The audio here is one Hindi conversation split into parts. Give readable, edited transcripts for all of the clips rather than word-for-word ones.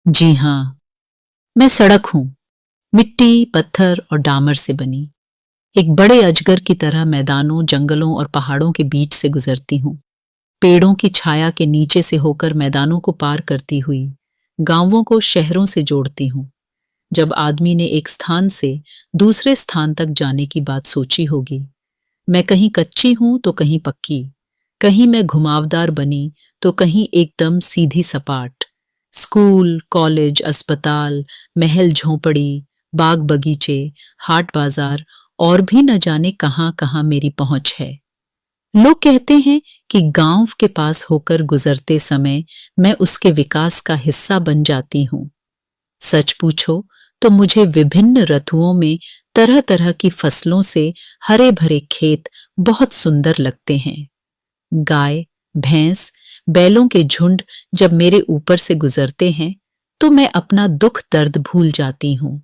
जी हाँ, मैं सड़क हूँ, मिट्टी, पत्थर और डामर से बनी। एक बड़े अजगर की तरह मैदानों, जंगलों और पहाड़ों के बीच से गुजरती हूँ। पेड़ों की छाया के नीचे से होकर मैदानों को पार करती हुई, गांवों को शहरों से जोड़ती हूँ। जब आदमी ने एक स्थान से दूसरे स्थान तक जाने की बात सोची होगी, मैं कहीं कच्ची हूँ तो कहीं पक्की, कहीं मैं घुमावदार बनी तो कहीं एकदम सीधी सपाट। स्कूल, कॉलेज, अस्पताल, महल, झोंपड़ी, बाग बगीचे, हाट बाजार और भी न जाने कहां कहां मेरी पहुंच है। लोग कहते हैं कि गांव के पास होकर गुजरते समय मैं उसके विकास का हिस्सा बन जाती हूँ। सच पूछो तो मुझे विभिन्न ऋतुओं में तरह तरह की फसलों से हरे भरे खेत बहुत सुंदर लगते हैं। गाय, भैंस, बैलों के झुंड जब मेरे ऊपर से गुजरते हैं तो मैं अपना दुख दर्द भूल जाती हूँ।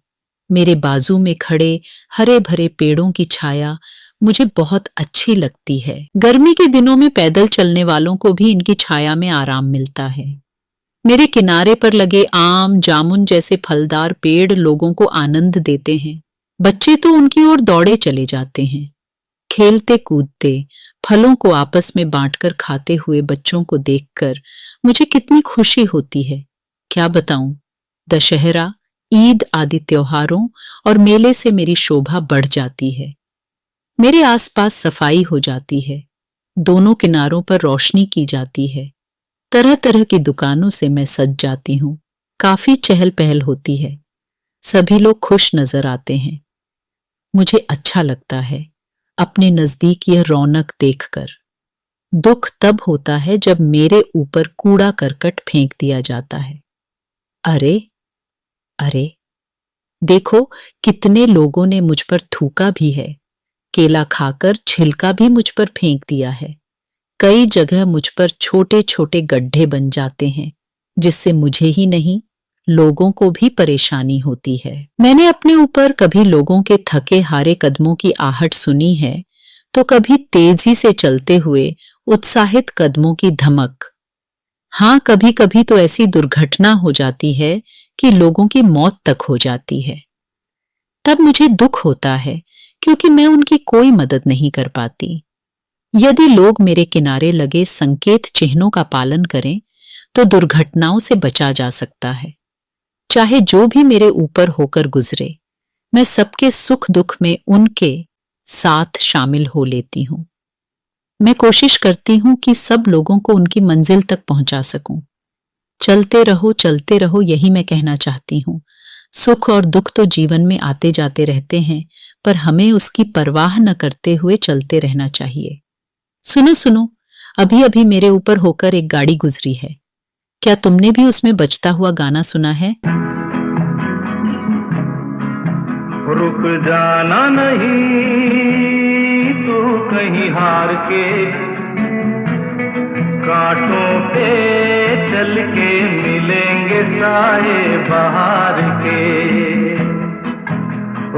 मेरे बाजू में खड़े हरे भरे पेड़ों की छाया मुझे बहुत अच्छी लगती है। गर्मी के दिनों में पैदल चलने वालों को भी इनकी छाया में आराम मिलता है। मेरे किनारे पर लगे आम, जामुन जैसे फलदार पेड़ लोगों को आनंद देते हैं। बच्चे तो उनकी ओर दौड़े चले जाते हैं। खेलते कूदते, फलों को आपस में बांटकर खाते हुए बच्चों को देखकर मुझे कितनी खुशी होती है, क्या बताऊं। दशहरा, ईद आदि त्योहारों और मेले से मेरी शोभा बढ़ जाती है। मेरे आसपास सफाई हो जाती है, दोनों किनारों पर रोशनी की जाती है, तरह तरह की दुकानों से मैं सज जाती हूँ। काफी चहल पहल होती है, सभी लोग खुश नजर आते हैं। मुझे अच्छा लगता है अपने नजदीक यह रौनक देखकर। दुख तब होता है जब मेरे ऊपर कूड़ा करकट फेंक दिया जाता है। अरे अरे, देखो कितने लोगों ने मुझ पर थूका भी है। केला खाकर छिलका भी मुझ पर फेंक दिया है। कई जगह मुझ पर छोटे छोटे गड्ढे बन जाते हैं, जिससे मुझे ही नहीं, लोगों को भी परेशानी होती है। मैंने अपने ऊपर कभी लोगों के थके हारे कदमों की आहट सुनी है, तो कभी तेजी से चलते हुए उत्साहित कदमों की धमक। हाँ, कभी कभी तो ऐसी दुर्घटना हो जाती है कि लोगों की मौत तक हो जाती है। तब मुझे दुख होता है, क्योंकि मैं उनकी कोई मदद नहीं कर पाती। यदि लोग मेरे किनारे लगे संकेत चिन्हों का पालन करें, तो दुर्घटनाओं से बचा जा सकता है। चाहे जो भी मेरे ऊपर होकर गुजरे, मैं सबके सुख दुख में उनके साथ शामिल हो लेती हूँ। मैं कोशिश करती हूँ कि सब लोगों को उनकी मंजिल तक पहुंचा सकूं। चलते रहो, यही मैं कहना चाहती हूँ। सुख और दुख तो जीवन में आते जाते रहते हैं, पर हमें उसकी परवाह न करते हुए चलते रहना चाहिए। सुनो सुनो, अभी अभी मेरे ऊपर होकर एक गाड़ी गुजरी है। क्या तुमने भी उसमें बजता हुआ गाना सुना है? रुक जाना नहीं तू कहीं हार के, कांटों पे चल के मिलेंगे साए बहार के।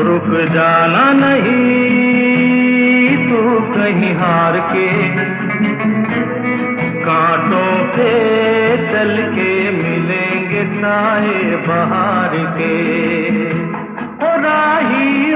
रुक जाना नहीं तू कहीं हार के, कांटों पे चल के मिलेंगे साए बहार के। ओ राही